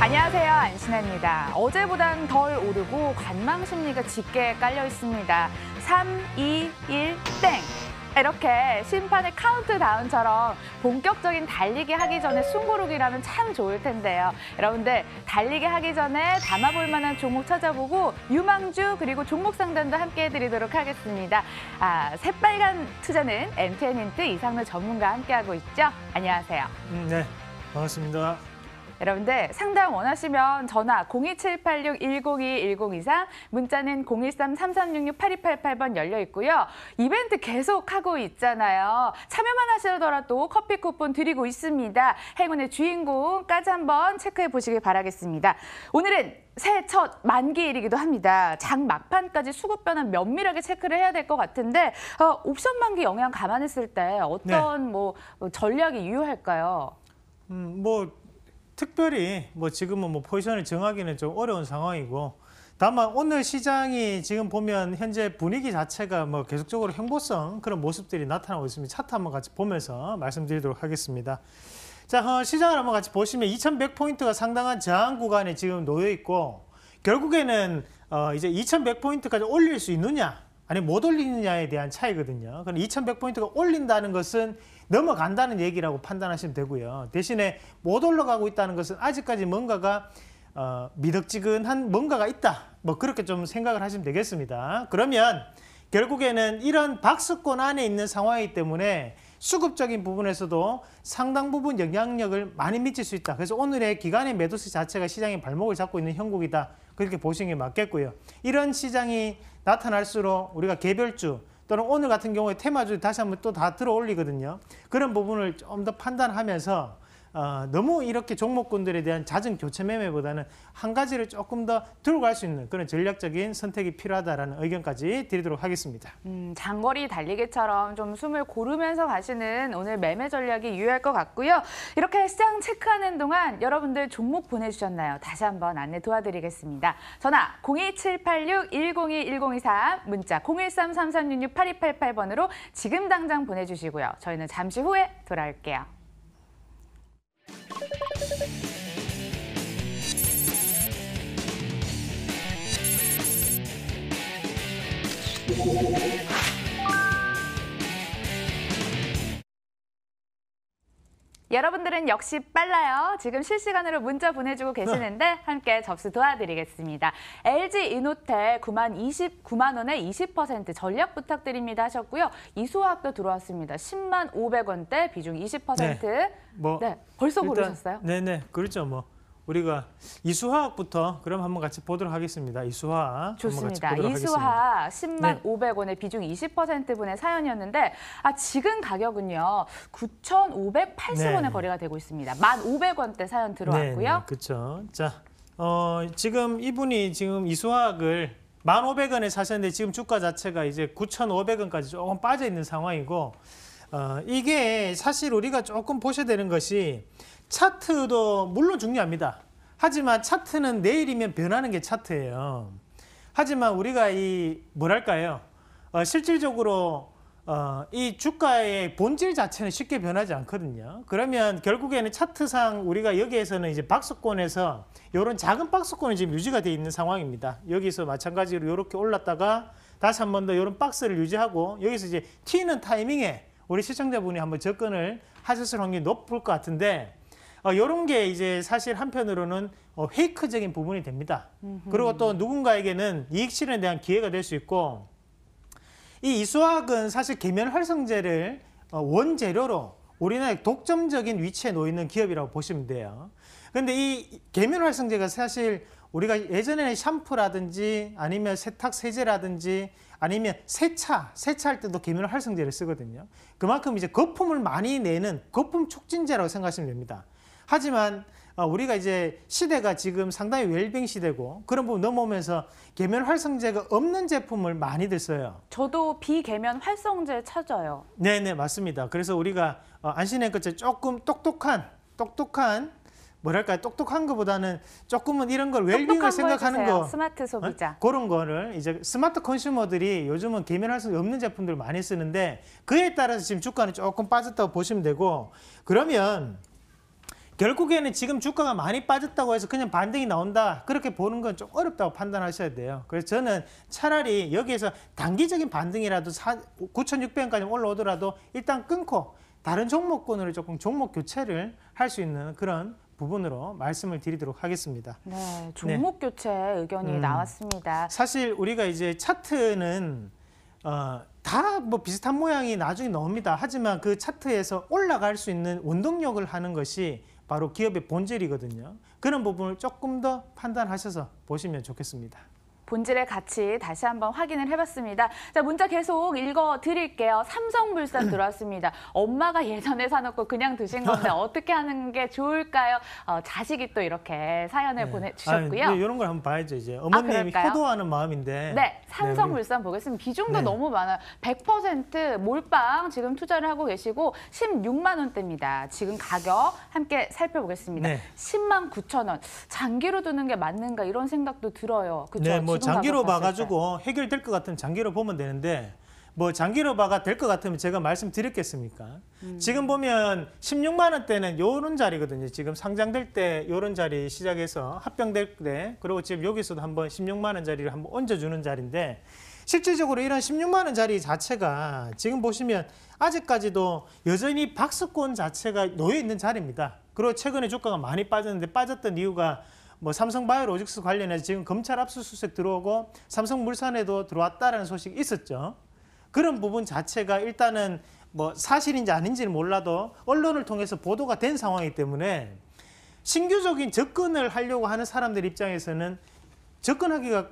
안녕하세요, 안신혜입니다. 어제보단 덜 오르고 관망 심리가 짙게 깔려 있습니다. 3, 2, 1, 땡! 이렇게 심판의 카운트다운처럼 본격적인 달리기 하기 전에 숨고르기라면 참 좋을 텐데요. 여러분들 달리기 하기 전에 담아볼 만한 종목 찾아보고 유망주 그리고 종목 상담도 함께 해드리도록 하겠습니다. 새빨간 투자는 MTN인트 이상로 전문가와 함께하고 있죠. 안녕하세요. 네, 반갑습니다. 여러분들 상담 원하시면 전화 02786-102-1023, 문자는 013-3366-8288번 열려 있고요. 이벤트 계속하고 있잖아요. 참여만 하시더라도 커피 쿠폰 드리고 있습니다. 행운의 주인공까지 한번 체크해 보시길 바라겠습니다. 오늘은 새해 첫 만기일이기도 합니다. 장 막판까지 수급 변화 면밀하게 체크를 해야 될 것 같은데 옵션 만기 영향 감안했을 때 어떤 전략이 유효할까요? 특별히 지금은 포지션을 정하기는 좀 어려운 상황이고, 다만 오늘 시장이 지금 보면 현재 분위기 자체가 계속적으로 횡보성 그런 모습들이 나타나고 있습니다. 차트 한번 같이 보면서 말씀드리도록 하겠습니다. 자, 시장을 한번 같이 보시면 2100포인트가 상당한 저항 구간에 지금 놓여 있고, 결국에는 이제 2100포인트까지 올릴 수 있느냐 아니 못 올리느냐에 대한 차이거든요. 그럼 2100포인트가 올린다는 것은 넘어간다는 얘기라고 판단하시면 되고요. 대신에 못 올라가고 있다는 것은 아직까지 뭔가가 미덕지근한 뭔가가 있다. 그렇게 좀 생각을 하시면 되겠습니다. 그러면 결국에는 이런 박스권 안에 있는 상황이기 때문에 수급적인 부분에서도 상당 부분 영향력을 많이 미칠 수 있다. 그래서 오늘의 기관의 매도세 자체가 시장의 발목을 잡고 있는 형국이다. 그렇게 보시는 게 맞겠고요. 이런 시장이 나타날수록 우리가 개별주 또는 오늘 같은 경우에 테마주 다시 한번 또 다 들어 올리거든요. 그런 부분을 좀 더 판단하면서 너무 이렇게 종목군들에 대한 잦은 교체 매매보다는 한 가지를 조금 더 들고 갈 수 있는 그런 전략적인 선택이 필요하다라는 의견까지 드리도록 하겠습니다. 장거리 달리기처럼 좀 숨을 고르면서 가시는 오늘 매매 전략이 유효할 것 같고요. 이렇게 시장 체크하는 동안 여러분들 종목 보내주셨나요? 다시 한번 안내 도와드리겠습니다. 전화 02786-102-1023, 문자 013-3366-8288번으로 지금 당장 보내주시고요. 저희는 잠시 후에 돌아올게요. 여러분들은 역시 빨라요. 지금 실시간으로 문자 보내주고 계시는데 함께 접수 도와드리겠습니다. LG이노텔 29만 원에 20% 전략 부탁드립니다 하셨고요. 이수화학도 들어왔습니다. 10만 500원대 비중 20%. 네, 벌써 고르셨어요? 네네, 그렇죠. 우리가 이수화학부터 그럼 한번 같이 보도록 하겠습니다. 이수화학. 좋습니다. 이수화학 10만 500원에 비중 20%분의 사연이었는데 지금 가격은요. 9,580원에 거래가 되고 있습니다. 1,500원대 사연 들어왔고요. 그렇죠. 자, 지금 이분이 지금 이수화학을 1,500원에 사셨는데 지금 주가 자체가 이제 9,500원까지 조금 빠져 있는 상황이고, 이게 사실 우리가 조금 보셔야 되는 것이 차트도 물론 중요합니다. 하지만 차트는 내일이면 변하는 게 차트예요. 하지만 우리가 실질적으로 이 주가의 본질 자체는 쉽게 변하지 않거든요. 그러면 결국에는 차트상 우리가 여기에서는 이제 박스권에서 이런 작은 박스권이 지금 유지가 되어 있는 상황입니다. 여기서 마찬가지로 이렇게 올랐다가 다시 한 번 더 이런 박스를 유지하고 여기서 이제 튀는 타이밍에 우리 시청자분이 한번 접근을 하셨을 확률이 높을 것 같은데, 이런 게 이제 사실 한편으로는 페이크적인 부분이 됩니다. 그리고 또 누군가에게는 이익 실현에 대한 기회가 될 수 있고, 이 이수화학은 사실 계면 활성제를 원재료로 우리나라의 독점적인 위치에 놓여 있는 기업이라고 보시면 돼요. 그런데 이 계면 활성제가 사실 우리가 예전에는 샴푸라든지 아니면 세탁 세제라든지 아니면 세차할 때도 계면 활성제를 쓰거든요. 그만큼 이제 거품을 많이 내는 거품 촉진제라고 생각하시면 됩니다. 하지만 우리가 이제 시대가 지금 상당히 웰빙 시대고 그런 부분 넘어오면서 계면 활성제가 없는 제품을 많이들 써요. 저도 비계면 활성제 찾아요. 네네, 맞습니다. 그래서 우리가 안신의 것처럼 조금 똑똑한 것보다는 조금은 이런 걸 웰빙을 생각하는 거, 스마트 소비자. 그런 거를 이제 스마트 컨슈머들이 요즘은 계면 활성제 없는 제품들을 많이 쓰는데, 그에 따라서 지금 주가는 조금 빠졌다고 보시면 되고, 그러면 결국에는 지금 주가가 많이 빠졌다고 해서 그냥 반등이 나온다. 그렇게 보는 건 좀 어렵다고 판단하셔야 돼요. 그래서 저는 차라리 여기에서 단기적인 반등이라도 9,600원까지 올라오더라도 일단 끊고 다른 종목군으로 조금 종목 교체를 할 수 있는 그런 부분으로 말씀을 드리도록 하겠습니다. 네, 종목 교체 의견이 나왔습니다. 사실 우리가 이제 차트는 다 뭐 비슷한 모양이 나중에 나옵니다. 하지만 그 차트에서 올라갈 수 있는 원동력을 하는 것이 바로 기업의 본질이거든요. 그런 부분을 조금 더 판단하셔서 보시면 좋겠습니다. 본질의 가치 다시 한번 확인을 해봤습니다. 자, 문자 계속 읽어드릴게요. 삼성물산 들어왔습니다. 엄마가 예전에 사놓고 그냥 드신 건데 어떻게 하는 게 좋을까요? 자식이 또 이렇게 사연을 보내주셨고요. 이런 걸 한번 봐야죠. 이제 어머님이 그럴까요? 효도하는 마음인데. 네, 삼성물산 보겠습니다. 비중도 네. 너무 많아요. 100% 몰빵 지금 투자를 하고 계시고 16만 원대입니다. 지금 가격 함께 살펴보겠습니다. 네. 10만 9천 원. 장기로 두는 게 맞는가 이런 생각도 들어요. 그렇죠? 네, 뭐 장기로 봐가지고 해결될 것 같으면 장기로 보면 되는데 뭐 장기로 봐가 될 것 같으면 제가 말씀드렸겠습니까? 지금 보면 16만 원대는 요런 자리거든요. 지금 상장될 때 요런 자리 시작해서 합병될 때 그리고 지금 여기서도 한번 16만 원 자리를 한번 얹어주는 자리인데 실질적으로 이런 16만 원 자리 자체가 지금 보시면 아직까지도 여전히 박스권 자체가 놓여 있는 자리입니다. 그리고 최근에 주가가 많이 빠졌는데 빠졌던 이유가 뭐 삼성바이오로직스 관련해서 지금 검찰 압수수색 들어오고 삼성물산에도 들어왔다라는 소식이 있었죠. 그런 부분 자체가 일단은 뭐 사실인지 아닌지는 몰라도 언론을 통해서 보도가 된 상황이기 때문에 신규적인 접근을 하려고 하는 사람들 입장에서는 접근하기가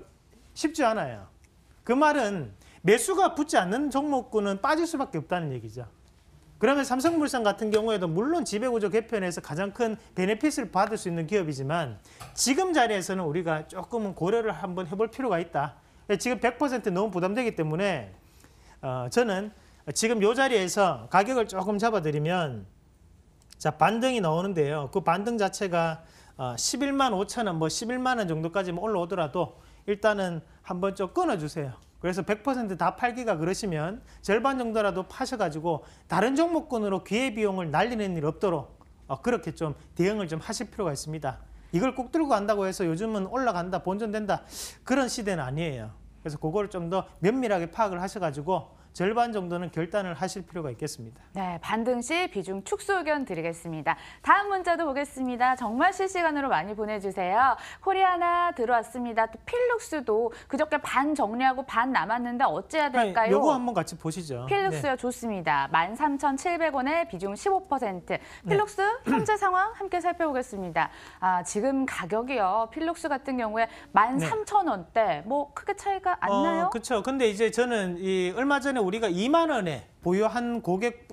쉽지 않아요. 그 말은 매수가 붙지 않는 종목군은 빠질 수밖에 없다는 얘기죠. 그러면 삼성물산 같은 경우에도 물론 지배구조 개편에서 가장 큰 베네핏을 받을 수 있는 기업이지만 지금 자리에서는 우리가 조금은 고려를 한번 해볼 필요가 있다. 지금 100% 너무 부담되기 때문에 저는 지금 이 자리에서 가격을 조금 잡아드리면 자 반등이 나오는데요. 그 반등 자체가 11만 5천 원, 뭐 11만 원 정도까지 올라오더라도 일단은 한번 좀 끊어주세요. 그래서 100%다 팔기가 그러시면 절반 정도라도 파셔가지고 다른 종목군으로 기회비용을 날리는 일 없도록 그렇게 좀 대응을 좀 하실 필요가 있습니다. 이걸 꼭 들고 간다고 해서 요즘은 올라간다, 본전된다 그런 시대는 아니에요. 그래서 그거를 좀 더 면밀하게 파악을 하셔가지고 절반 정도는 결단을 하실 필요가 있겠습니다. 네, 반등 시 비중 축소 의견 드리겠습니다. 다음 문자도 보겠습니다. 정말 실시간으로 많이 보내주세요. 코리아나 들어왔습니다. 또 필룩스도 그저께 반 정리하고 반 남았는데 어찌해야 될까요? 요거 한번 같이 보시죠. 필룩스요, 네. 좋습니다. 13,700원에 비중 15%. 필룩스 현재 상황 함께 살펴보겠습니다. 지금 가격이요. 필룩스 같은 경우에 13,000원대 뭐 크게 차이가 안 나요? 그렇죠. 근데 이제 저는 얼마 전에 우리가 2만 원에 보유한 고객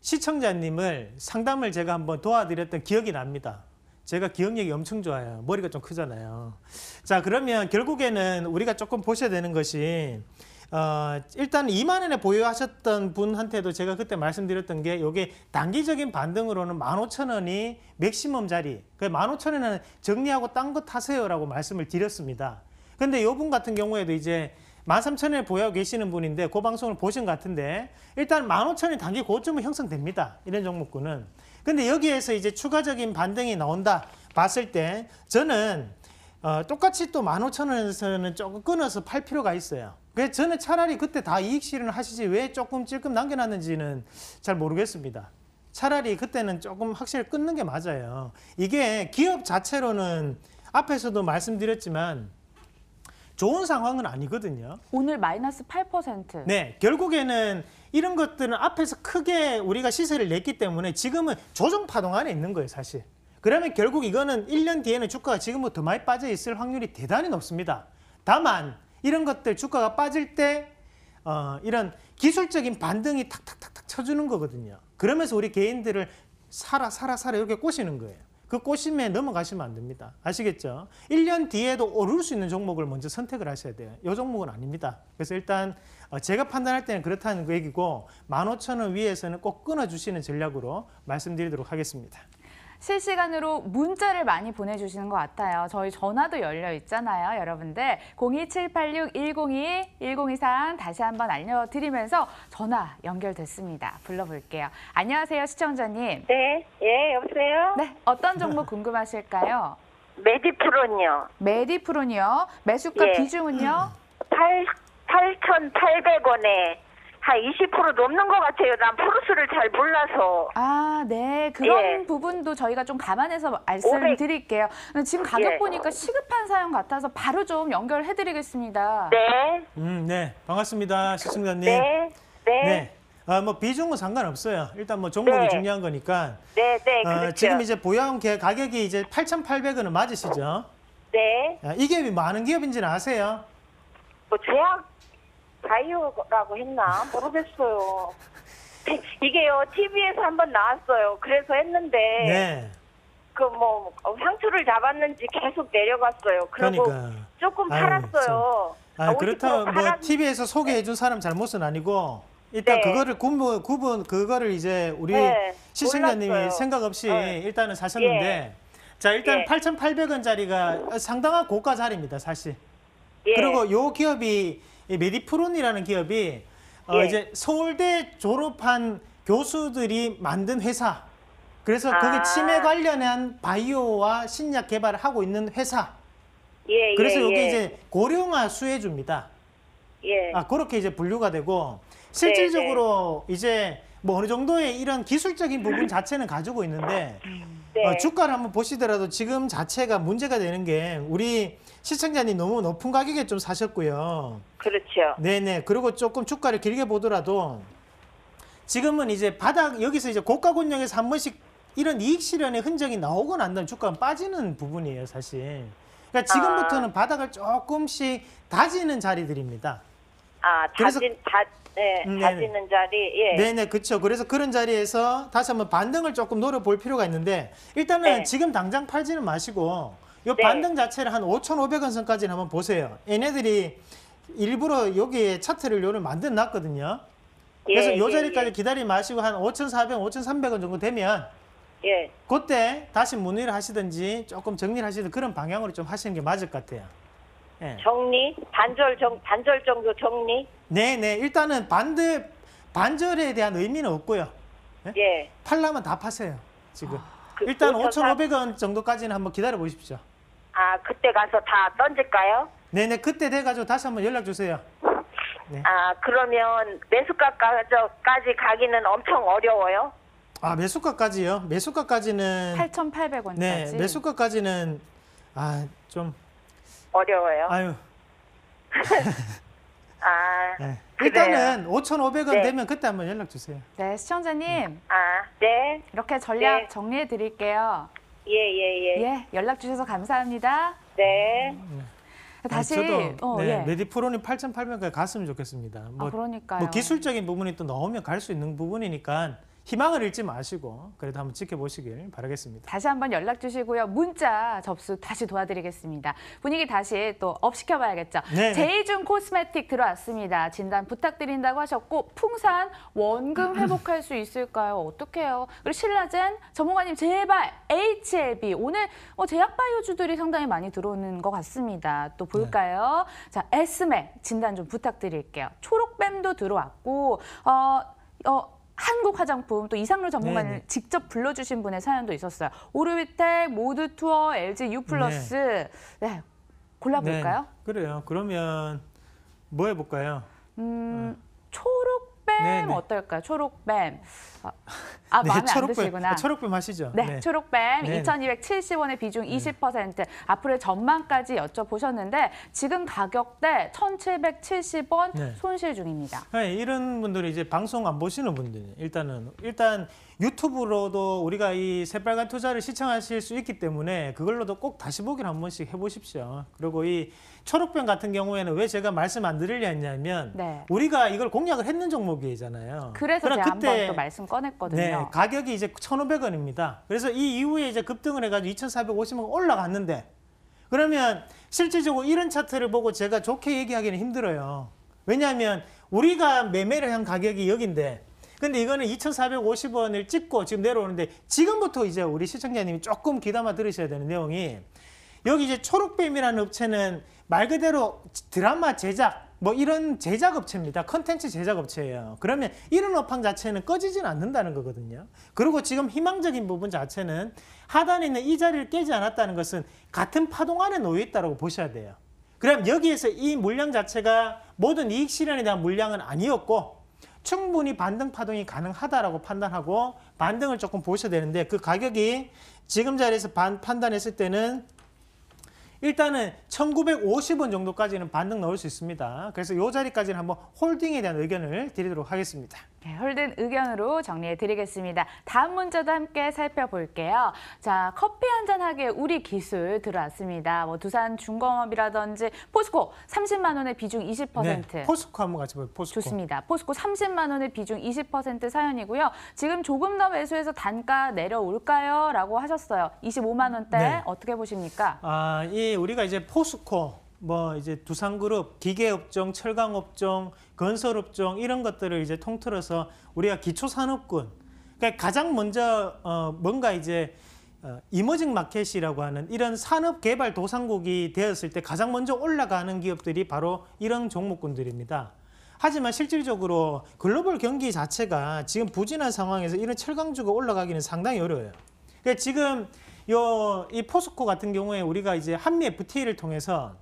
시청자님을 상담을 제가 한번 도와드렸던 기억이 납니다. 제가 기억력이 엄청 좋아요. 머리가 좀 크잖아요. 자, 그러면 결국에는 우리가 조금 보셔야 되는 것이 일단 2만 원에 보유하셨던 분한테도 제가 그때 말씀드렸던 게 이게 단기적인 반등으로는 15,000원이 맥시멈 자리. 그 15,000원은 정리하고 딴 거 타세요라고 말씀을 드렸습니다. 근데 이분 같은 경우에도 이제 13,000원에 보유하고 계시는 분인데 그 방송을 보신 것 같은데 일단 15,000원이 단기 고점은 형성됩니다. 이런 종목군은. 근데 여기에서 이제 추가적인 반등이 나온다 봤을 때 저는 똑같이 또 15,000원에서는 조금 끊어서 팔 필요가 있어요. 그래서 저는 차라리 그때 다 이익 실현을 하시지 왜 조금 찔끔 남겨놨는지는 잘 모르겠습니다. 차라리 그때는 조금 확실히 끊는 게 맞아요. 이게 기업 자체로는 앞에서도 말씀드렸지만 좋은 상황은 아니거든요. 오늘 마이너스 8%. 네, 결국에는 이런 것들은 앞에서 크게 우리가 시세를 냈기 때문에 지금은 조정 파동 안에 있는 거예요, 사실. 그러면 결국 이거는 1년 뒤에는 주가가 지금보다 더 많이 빠져 있을 확률이 대단히 높습니다. 다만 이런 것들 주가가 빠질 때 이런 기술적인 반등이 탁탁탁탁 쳐주는 거거든요. 그러면서 우리 개인들을 사라 이렇게 꼬시는 거예요. 그 꼬심에 넘어가시면 안 됩니다. 아시겠죠? 1년 뒤에도 오를 수 있는 종목을 먼저 선택을 하셔야 돼요. 이 종목은 아닙니다. 그래서 일단 제가 판단할 때는 그렇다는 얘기고 15,000원 위에서는 꼭 끊어주시는 전략으로 말씀드리도록 하겠습니다. 실시간으로 문자를 많이 보내주시는 것 같아요. 저희 전화도 열려 있잖아요, 여러분들. 02786-1022-1023 다시 한번 알려드리면서 전화 연결됐습니다. 불러볼게요. 안녕하세요, 시청자님. 네, 예, 여보세요? 네, 어떤 정보 궁금하실까요? 메디프론이요. 메디프론이요. 매수가 예. 비중은요? 8,800원에 한 20% 넘는 것 같아요. 난 프로스를 잘 몰라서. 아, 네. 그런 예. 부분도 저희가 좀 감안해서 말씀드릴게요. 지금 가격 예. 보니까 시급한 사연 같아서 바로 좀 연결해드리겠습니다. 네, 네, 반갑습니다, 시청자님. 네, 네, 네. 뭐 비중은 상관없어요. 일단 뭐 종목이 네. 중요한 거니까. 네, 네, 그렇죠. 지금 이제 보유한 가격이 이제 8,800원은 맞으시죠? 네, 이 기업이 많은 기업인지는 아세요? 뭐 제약 바이오라고 했나? 모르겠어요. 이게요, TV에서 한번 나왔어요. 그래서 했는데, 네. 그 뭐, 향수를 잡았는지 계속 내려갔어요. 그리고 그러니까. 조금 아유, 팔았어요. 50% 그렇다면 뭐 팔았- TV에서 소개해준 사람 잘못은 아니고 일단 네. 그거를 그거를 이제 우리 네, 시청자님이 몰랐어요. 생각 없이 네. 일단은 사셨는데 자 일단 예. 8,800원짜리가 상당한 고가 자리입니다, 사실. 예. 그리고 요 기업이 이 메디프론이라는 기업이 예. 이제 서울대 졸업한 교수들이 만든 회사. 그래서 그게 아. 치매 관련한 바이오와 신약 개발을 하고 있는 회사. 예, 그래서 예, 이게 예. 이제 고령화 수혜주입니다. 예. 그렇게 이제 분류가 되고 실질적으로 이제 뭐 어느 정도의 이런 기술적인 부분 자체는 가지고 있는데 네. 주가를 한번 보시더라도 지금 자체가 문제가 되는 게 우리 시청자님 너무 높은 가격에 좀 사셨고요. 그렇죠. 네네. 그리고 조금 주가를 길게 보더라도 지금은 이제 여기서 이제 고가 권역에서 한 번씩 이런 이익 실현의 흔적이 나오고 난 다음에 주가가 빠지는 부분이에요, 사실. 그러니까 지금부터는 바닥을 조금씩 다지는 자리들입니다. 그래서- 네, 네네. 다지는 자리, 예. 네네, 그렇죠. 그래서 그런 자리에서 다시 한번 반등을 조금 노려볼 필요가 있는데 일단은 네. 지금 당장 팔지는 마시고 요 네. 반등 자체를 한 5,500원 선까지는 한번 보세요. 얘네들이 일부러 여기에 차트를 요를 만들어 놨거든요. 그래서 요 자리까지 기다리지 마시고 한 5,400원, 5,300원 정도 되면 예. 그때 다시 문의를 하시든지 조금 정리를 하시든 그런 방향으로 좀 하시는 게 맞을 것 같아요. 예. 정리? 반절 정도 정리? 네네. 일단은 반절에 대한 의미는 없고요. 예. 팔라면 다 파세요, 지금. 그 일단 5,400 5,500원 정도까지는 한번 기다려 보십시오. 그때 가서 다 던질까요? 네네. 그때 돼가지고 다시 한번 연락 주세요. 네. 그러면 매수가까지 가기는 엄청 어려워요? 매수가까지요? 매수가까지는 8,800원까지. 네, 매수가까지는 좀 어려워요? 아유. 그래요? 네. 일단은 5,500원 네. 되면 그때 한번 연락 주세요. 네, 시청자님. 네. 이렇게 전략 네. 정리해 드릴게요. 예. 예, 연락 주셔서 감사합니다. 네. 다시 저도 예. 메디프론이 8,800원까지 갔으면 좋겠습니다. 그러니까요. 뭐 기술적인 부분이 또 나오면 갈 수 있는 부분이니까 희망을 잃지 마시고 그래도 한번 지켜보시길 바라겠습니다. 다시 한번 연락 주시고요. 문자 접수 다시 도와드리겠습니다. 분위기 다시 또 업 시켜봐야겠죠. 네네. 제이준 코스메틱 들어왔습니다. 진단 부탁드린다고 하셨고 풍산 원금 회복할 수 있을까요? 어떡해요? 그리고 신라젠 전문가님 제발 HLB 오늘 제약바이오주들이 상당히 많이 들어오는 것 같습니다. 또 볼까요? 자, 에스맥 진단 좀 부탁드릴게요. 초록뱀도 들어왔고 한국 화장품 또 이상로 전문가님 네네. 직접 불러주신 분의 사연도 있었어요. 오르비텍, 모드투어, LG U+. 네, 골라볼까요? 네, 그래요. 그러면 뭐 해볼까요? 초록뱀 네네. 어떨까요? 초록뱀. 마음에 안 드시구나. 초록뱀 하시죠. 네, 초록뱀 네네. 2,270원의 비중 20%. 앞으로의 전망까지 여쭤보셨는데 지금 가격대 1,770원 네. 손실 중입니다. 네, 이런 분들이 이제 방송 안 보시는 분들 일단 유튜브로도 우리가 이 새빨간 투자를 시청하실 수 있기 때문에 그걸로도 꼭 다시 보기를 한 번씩 해보십시오. 그리고 이 초록뱀 같은 경우에는 왜 제가 말씀 안 드리려 했냐면 네. 우리가 이걸 공략을 했는 종목이잖아요. 그래서 그럼 제가 한번 또 말씀 꺼냈거든요. 네, 가격이 이제 1,500원입니다. 그래서 이 이후에 이제 급등을 해가지고 2,450원 올라갔는데 그러면 실질적으로 이런 차트를 보고 제가 좋게 얘기하기는 힘들어요. 왜냐하면 우리가 매매를 한 가격이 여긴데 그러면 실질적으로 이런 차트를 보고 제가 좋게 얘기하기는 힘들어요. 왜냐하면 우리가 매매를 한 가격이 여긴데 그러면 실질적으로 이런 차트를 보고 제가 좋게 얘기하기는 힘들어요. 왜냐하면 우리가 매매를 한 가격이 여긴데 그러면 근데 이거는 2,450원을 찍고 지금 내려오는데 지금부터 이제 우리 시청자님이 조금 귀담아 들으셔야 되는 내용이 여기 이제 초록뱀이라는 업체는 말 그대로 드라마 제작 뭐 이런 제작 업체입니다. 컨텐츠 제작 업체예요. 그러면 이런 업황 자체는 꺼지지는 않는다는 거거든요. 그리고 지금 희망적인 부분 자체는 하단에 있는 이 자리를 깨지 않았다는 것은 같은 파동 안에 놓여 있다고 보셔야 돼요. 그럼 여기에서 이 물량 자체가 모든 이익 실현에 대한 물량은 아니었고 충분히 반등 파동이 가능하다라고 판단하고 반등을 조금 보셔야 되는데 그 가격이 지금 자리에서 판단했을 때는 일단은 1,950원 정도까지는 반등 넣을 수 있습니다. 그래서 이 자리까지는 한번 홀딩에 대한 의견을 드리도록 하겠습니다. 네, 홀든 의견으로 정리해 드리겠습니다. 다음 문제도 함께 살펴볼게요. 자, 커피 한잔하기에 우리 기술 들어왔습니다. 뭐 두산 중공업이라든지 포스코 30만 원의 비중 20%. 네, 포스코 한번 같이 볼게요. 포스코. 좋습니다. 포스코 30만 원의 비중 20% 사연이고요. 지금 조금 더 매수해서 단가 내려올까요? 라고 하셨어요. 25만 원대 네. 어떻게 보십니까? 우리가 이제 포스코, 뭐 이제 두산그룹, 기계업종, 철강업종, 건설업종 이런 것들을 이제 통틀어서 우리가 기초산업군, 그러니까 가장 먼저 뭔가 이제 이머징 마켓이라고 하는 이런 산업개발도상국이 되었을 때 가장 먼저 올라가는 기업들이 바로 이런 종목군들입니다. 하지만 실질적으로 글로벌 경기 자체가 지금 부진한 상황에서 이런 철강주가 올라가기는 상당히 어려워요. 그러니까 지금 이 포스코 같은 경우에 우리가 이제 한미 FTA를 통해서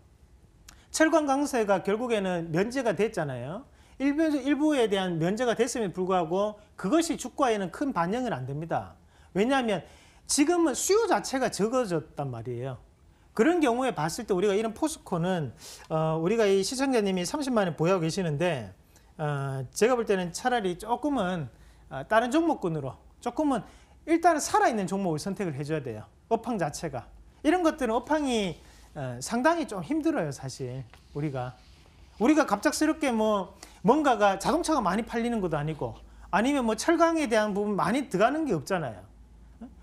철강 강세가 결국에는 면제가 됐잖아요. 일부에 대한 면제가 됐음에 불구하고 그것이 주가에는 큰 반영은 안 됩니다. 왜냐하면 지금은 수요 자체가 적어졌단 말이에요. 그런 경우에 봤을 때 우리가 이런 포스코는 우리가 이 시청자님이 30만 원 보유하고 계시는데 제가 볼 때는 차라리 조금은 다른 종목군으로 조금은 일단은 살아있는 종목을 선택을 해줘야 돼요. 업황 자체가. 이런 것들은 업황이 상당히 좀 힘들어요, 사실. 우리가 갑작스럽게 뭔가가 자동차가 많이 팔리는 것도 아니고 아니면 뭐 철강에 대한 부분 많이 들어가는 게 없잖아요.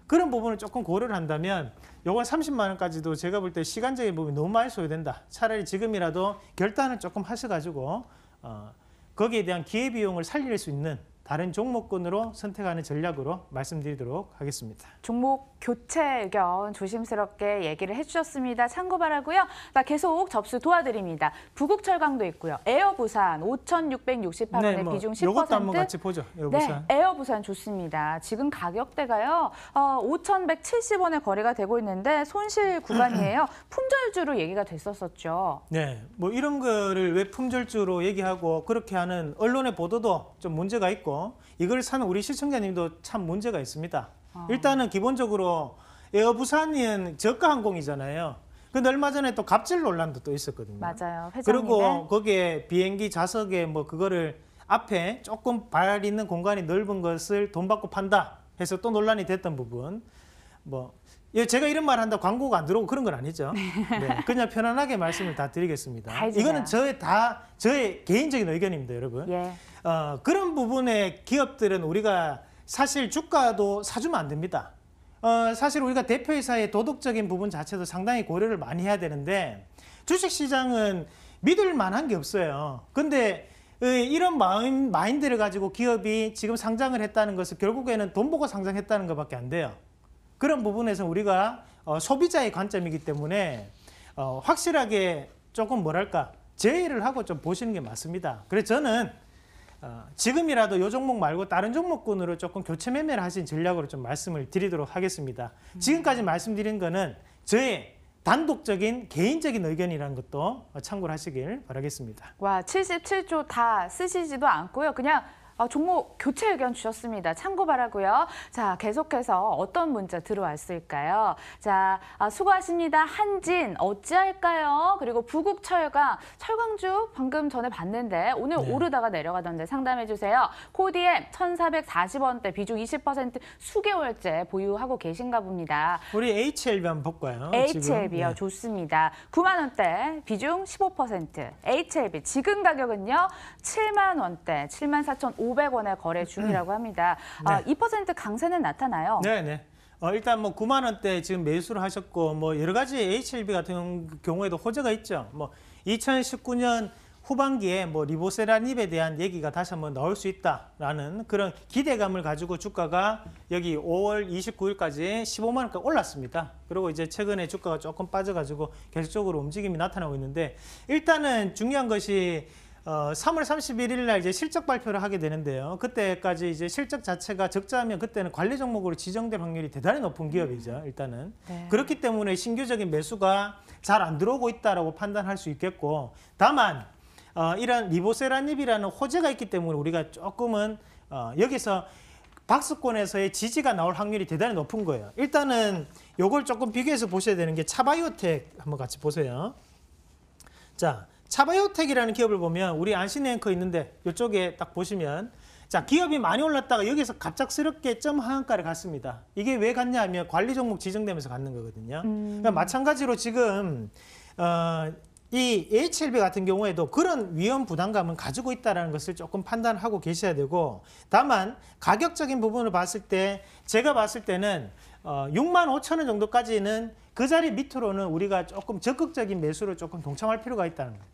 그런 부분을 조금 고려를 한다면 요건 30만 원까지도 제가 볼 때 시간적인 부분이 너무 많이 소요된다. 차라리 지금이라도 결단을 조금 하셔가지고 거기에 대한 기회비용을 살릴 수 있는 다른 종목군으로 선택하는 전략으로 말씀드리도록 하겠습니다. 종목 교체 의견 조심스럽게 얘기를 해주셨습니다. 참고 바라고요. 나 계속 접수 도와드립니다. 부국철강도 있고요. 에어부산 5,668원의 비중 10%. 이것도 한번 같이 보죠. 에어부산. 네, 에어부산 좋습니다. 지금 가격대가요. 5,170원에 거래가 되고 있는데 손실 구간이에요. 품절주로 얘기가 됐었었죠. 네, 뭐 이런 거를 왜 품절주로 얘기하고 그렇게 하는 언론의 보도도 좀 문제가 있고 이걸 사는 우리 시청자님도 참 문제가 있습니다. 일단은 기본적으로 에어부산은 저가 항공이잖아요. 근데 얼마 전에 또 갑질 논란도 또 있었거든요. 맞아요. 회장님의. 그리고 거기에 비행기 좌석에 뭐 그거를 앞에 조금 발 있는 공간이 넓은 것을 돈 받고 판다 해서 또 논란이 됐던 부분. 뭐 제가 이런 말 한다 광고가 안 들어오고 그런 건 아니죠. 네, 그냥 편안하게 말씀을 다 드리겠습니다. 이거는 저의 개인적인 의견입니다, 여러분. 예. 그런 부분의 기업들은 우리가 사실 주가도 사주면 안 됩니다. 사실 우리가 대표이사의 도덕적인 부분 자체도 상당히 고려를 많이 해야 되는데 주식시장은 믿을 만한 게 없어요. 근데 이런 마인드를 가지고 기업이 지금 상장을 했다는 것은 결국에는 돈 보고 상장했다는 것밖에 안 돼요. 그런 부분에서 우리가 소비자의 관점이기 때문에 확실하게 조금 뭐랄까 제의를 하고 좀 보시는 게 맞습니다. 그래서 저는 지금이라도 이 종목 말고 다른 종목군으로 조금 교체 매매를 하신 전략으로 좀 말씀을 드리도록 하겠습니다. 지금까지 말씀드린 거는 저의 단독적인 개인적인 의견이라는 것도 참고를 하시길 바라겠습니다. 와, 77조 다 쓰시지도 않고요. 그냥 종목 교체 의견 주셨습니다. 참고 바라고요. 자, 계속해서 어떤 문자 들어왔을까요? 자, 수고하십니다. 한진 어찌할까요? 그리고 부국철강, 철강주 방금 전에 봤는데 오늘 네. 오르다가 내려가던데 상담해 주세요. 코디엠 1,440원대 비중 20% 수개월째 보유하고 계신가 봅니다. 우리 HLB 한번 볼까요? HLB요. 네. 좋습니다. 9만 원대 비중 15%. HLB 지금 가격은요. 7만 원대, 74,500원에 거래 중이라고 합니다. 네. 2% 강세는 나타나요. 네네. 일단 뭐 9만 원대 지금 매수를 하셨고 뭐 여러 가지 HLB 같은 경우에도 호재가 있죠. 뭐 2019년 후반기에 뭐 리보세라닙에 대한 얘기가 다시 한번 나올 수 있다라는 그런 기대감을 가지고 주가가 여기 5월 29일까지 15만 원까지 올랐습니다. 그리고 이제 최근에 주가가 조금 빠져가지고 계속적으로 움직임이 나타나고 있는데 일단은 중요한 것이 3월 31일 날 이제 실적 발표를 하게 되는데요. 그때까지 이제 실적 자체가 적자하면 그때는 관리 종목으로 지정될 확률이 대단히 높은 기업이죠. 일단은 네. 그렇기 때문에 신규적인 매수가 잘 안 들어오고 있다라고 판단할 수 있겠고, 다만 이런 리보세라닙이라는 호재가 있기 때문에 우리가 조금은 여기서 박스권에서의 지지가 나올 확률이 대단히 높은 거예요. 일단은 요걸 조금 비교해서 보셔야 되는 게 차바이오텍 한번 같이 보세요. 자, 차바이오텍이라는 기업을 보면 우리 안신앵커 있는데 이쪽에 딱 보시면 자, 기업이 많이 올랐다가 여기서 갑작스럽게 점 하한가를 갔습니다. 이게 왜 갔냐 하면 관리 종목 지정되면서 갔는 거거든요. 그러니까 마찬가지로 지금 이 HLB 같은 경우에도 그런 위험 부담감은 가지고 있다는 것을 조금 판단하고 계셔야 되고, 다만 가격적인 부분을 봤을 때 제가 봤을 때는 6만 5천 원 정도까지는 그 자리 밑으로는 우리가 조금 적극적인 매수를 조금 동참할 필요가 있다는 거예요.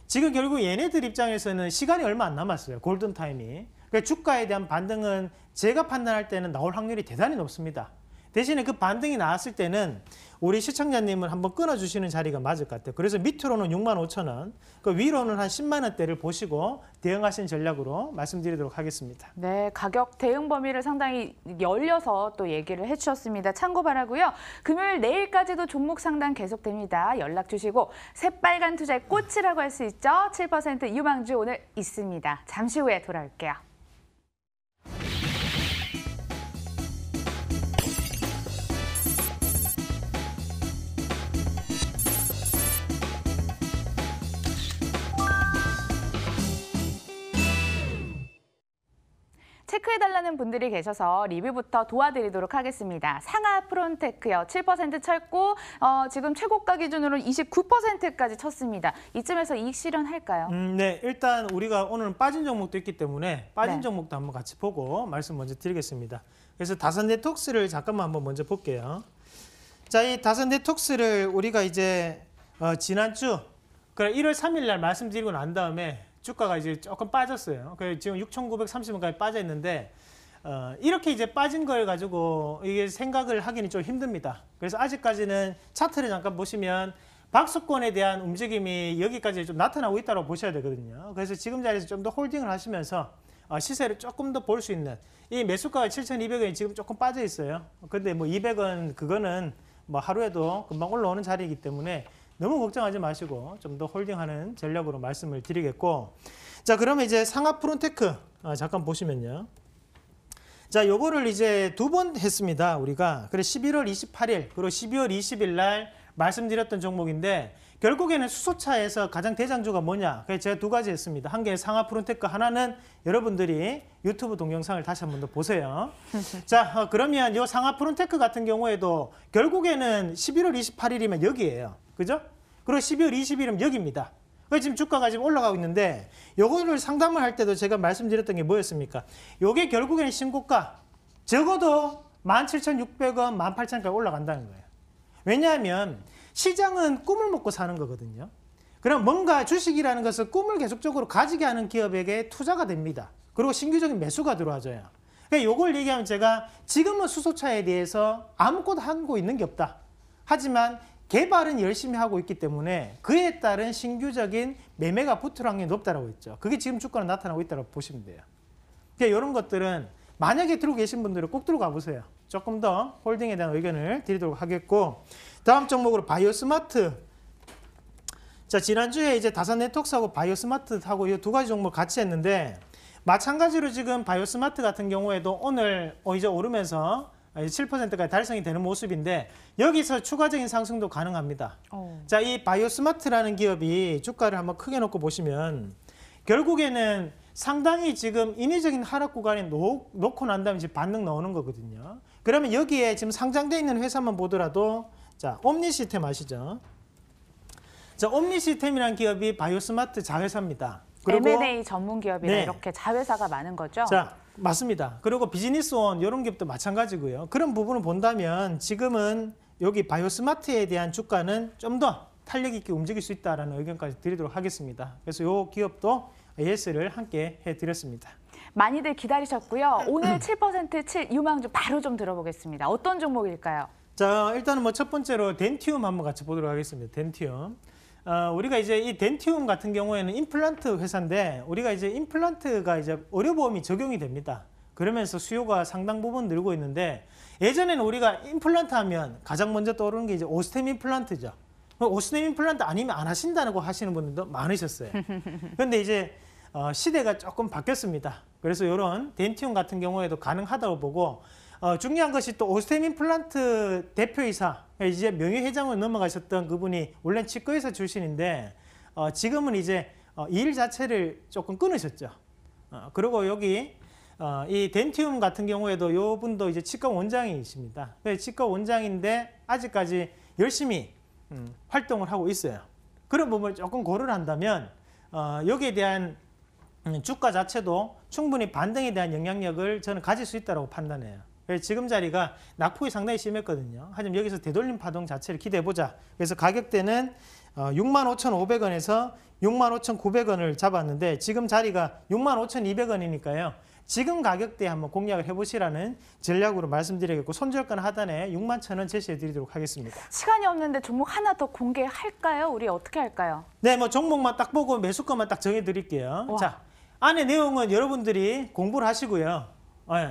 지금 결국 얘네들 입장에서는 시간이 얼마 안 남았어요. 골든타임이. 그러니까 주가에 대한 반등은 제가 판단할 때는 나올 확률이 대단히 높습니다. 대신에 그 반등이 나왔을 때는 우리 시청자님을 한번 끊어주시는 자리가 맞을 것 같아요. 그래서 밑으로는 6만 5천 원, 그 위로는 한 10만 원대를 보시고 대응하신 전략으로 말씀드리도록 하겠습니다. 네, 가격 대응 범위를 상당히 열려서 또 얘기를 해주셨습니다. 참고 바라고요. 금요일 내일까지도 종목 상담 계속됩니다. 연락 주시고 새빨간 투자의 꽃이라고 할 수 있죠. 7% 유망주 오늘 있습니다. 잠시 후에 돌아올게요. 체크해달라는 분들이 계셔서 리뷰부터 도와드리도록 하겠습니다. 상하 프론테크요. 7% 쳤고 지금 최고가 기준으로 29%까지 쳤습니다. 이쯤에서 이익 실현할까요? 네, 일단 우리가 오늘은 빠진 종목도 있기 때문에 빠진 네. 종목도 한번 같이 보고 말씀 먼저 드리겠습니다. 그래서 다산네트웍스를 잠깐만 한번 먼저 볼게요. 자, 이 다산네트웍스를 우리가 이제 지난주 1월 3일 날 말씀드리고 난 다음에 주가가 이제 조금 빠졌어요. 그래서 지금 6,930원까지 빠져 있는데 이렇게 이제 빠진 걸 가지고 이게 생각을 하기는 좀 힘듭니다. 그래서 아직까지는 차트를 잠깐 보시면 박스권에 대한 움직임이 여기까지 좀 나타나고 있다고 보셔야 되거든요. 그래서 지금 자리에서 좀 더 홀딩을 하시면서 시세를 조금 더 볼 수 있는, 이 매수가가 7,200원이 지금 조금 빠져 있어요. 근데 뭐 200원 그거는 뭐 하루에도 금방 올라오는 자리이기 때문에 너무 걱정하지 마시고 좀 더 홀딩하는 전략으로 말씀을 드리겠고, 자, 그러면 이제 상하 프론테크 잠깐 보시면요. 자, 요거를 이제 2번 했습니다. 우리가. 그래서 11월 28일 그리고 12월 20일 날 말씀드렸던 종목인데 결국에는 수소차에서 가장 대장주가 뭐냐? 그래서 제가 2가지 했습니다. 한 개는 상하 프론테크, 하나는 여러분들이 유튜브 동영상을 다시 한 번 더 보세요. 자, 그러면 이 상하 프론테크 같은 경우에도 결국에는 11월 28일이면 여기예요. 그죠? 그리고 12월 20일이면 여기입니다. 그래서 지금 주가가 지금 올라가고 있는데 요거를 상담을 할 때도 제가 말씀드렸던 게 뭐였습니까? 요게 결국에는 신고가 적어도 17,600원, 18,000원까지 올라간다는 거예요. 왜냐하면 시장은 꿈을 먹고 사는 거거든요. 그럼 뭔가 주식이라는 것은 꿈을 계속적으로 가지게 하는 기업에게 투자가 됩니다. 그리고 신규적인 매수가 들어와줘요. 그러니까 요걸 얘기하면 제가 지금은 수소차에 대해서 아무것도 하고 있는 게 없다. 하지만 개발은 열심히 하고 있기 때문에 그에 따른 신규적인 매매가 붙을 확률이 높다고 했죠. 그게 지금 주가로 나타나고 있다고 보시면 돼요. 그러니까 이런 것들은 만약에 들고 계신 분들은 꼭 들어가 보세요. 조금 더 홀딩에 대한 의견을 드리도록 하겠고, 다음 종목으로 바이오스마트. 자, 지난주에 이제 다산네트웍스하고 바이오스마트하고 이 2가지 종목 같이 했는데 마찬가지로 지금 바이오스마트 같은 경우에도 오늘 이제 오르면서 7%까지 달성이 되는 모습인데 여기서 추가적인 상승도 가능합니다. 자, 이 바이오스마트라는 기업이 주가를 한번 크게 놓고 보시면 결국에는 상당히 지금 인위적인 하락 구간에 놓고 난 다음에 이제 반등 나오는 거거든요. 그러면 여기에 지금 상장되어 있는 회사만 보더라도 자, 옴니시스템 아시죠? 자, 옴니시스템이라는 기업이 바이오스마트 자회사입니다. 그리고 M&A 전문 기업이라 네. 이렇게 자회사가 많은 거죠? 자, 맞습니다. 그리고 비즈니스원 이런 기업도 마찬가지고요. 그런 부분을 본다면 지금은 여기 바이오스마트에 대한 주가는 좀 더 탄력 있게 움직일 수 있다라는 의견까지 드리도록 하겠습니다. 그래서 이 기업도 AS를 함께 해드렸습니다. 많이들 기다리셨고요. 오늘 7% 7 유망주 바로 좀 들어보겠습니다. 어떤 종목일까요? 자, 일단은 뭐 첫 번째로 덴티움 한번 같이 보도록 하겠습니다. 덴티움. 우리가 이제 이 덴티움 같은 경우에는 임플란트 회사인데 우리가 이제 임플란트가 이제 의료보험이 적용이 됩니다. 그러면서 수요가 상당 부분 늘고 있는데 예전에는 우리가 임플란트 하면 가장 먼저 떠오르는 게 이제 오스템 임플란트죠. 오스템 임플란트 아니면 안 하신다고 하시는 분들도 많으셨어요. 그런데 이제 시대가 조금 바뀌었습니다. 그래서 이런 덴티움 같은 경우에도 가능하다고 보고 중요한 것이 또 오스템 임플란트 대표이사 이제 명예회장으로 넘어가셨던 그분이 원래 치과의사 출신인데 지금은 이제 이 일 자체를 조금 끊으셨죠. 그리고 여기 이 덴티움 같은 경우에도 이 분도 이제 치과 원장이십니다. 치과 원장인데 아직까지 열심히 활동을 하고 있어요. 그런 부분을 조금 고려를 한다면 여기에 대한 주가 자체도 충분히 반등에 대한 영향력을 저는 가질 수 있다고 판단해요. 지금 자리가 낙폭이 상당히 심했거든요. 하지만 여기서 되돌림 파동 자체를 기대해보자. 그래서 가격대는 65,500원에서 65,900원을 잡았는데 지금 자리가 65,200원이니까요. 지금 가격대에 한번 공략을 해보시라는 전략으로 말씀드리겠고 손절가 하단에 61,000원 제시해드리도록 하겠습니다. 시간이 없는데 종목 하나 더 공개할까요? 우리 어떻게 할까요? 네, 뭐 종목만 딱 보고 매수가만 딱 정해드릴게요. 와. 자, 안에 내용은 여러분들이 공부를 하시고요.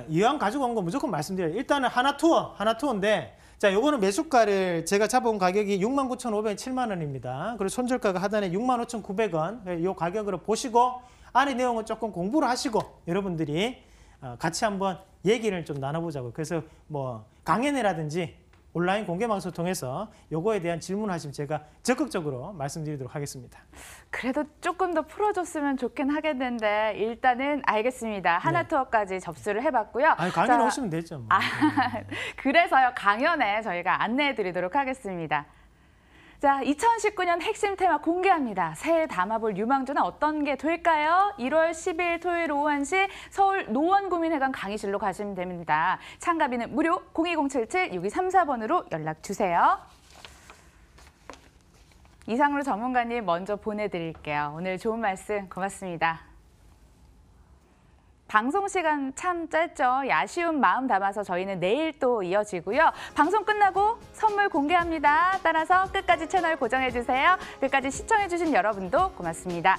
이왕 가지고 온 거 무조건 말씀드려요. 일단은 하나투어인데 자, 요거는 매수가를 제가 잡아온 가격이 69,500원, 7만 원입니다. 그리고 손절가가 하단에 65,900원. 요 가격으로 보시고 안에 내용은 조금 공부를 하시고 여러분들이 같이 한번 얘기를 좀 나눠보자고요. 그래서 뭐 강연회라든지 온라인 공개 방송을 통해서 요거에 대한 질문하시면 제가 적극적으로 말씀드리도록 하겠습니다. 그래도 조금 더 풀어줬으면 좋긴 하겠는데 일단은 알겠습니다. 하나투어까지 접수를 해봤고요. 강연 자, 오시면 되죠. 뭐. 그래서요. 강연에 저희가 안내해드리도록 하겠습니다. 자, 2019년 핵심 테마 공개합니다. 새해 담아볼 유망주는 어떤 게 될까요? 1월 10일 토요일 오후 1시 서울 노원구민회관 강의실로 가시면 됩니다. 참가비는 무료 02077-6234번으로 연락 주세요. 이상으로 전문가님 먼저 보내드릴게요. 오늘 좋은 말씀 고맙습니다. 방송 시간 참 짧죠. 아쉬운 마음 담아서 저희는 내일 또 이어지고요. 방송 끝나고 선물 공개합니다. 따라서 끝까지 채널 고정해주세요. 끝까지 시청해주신 여러분도 고맙습니다.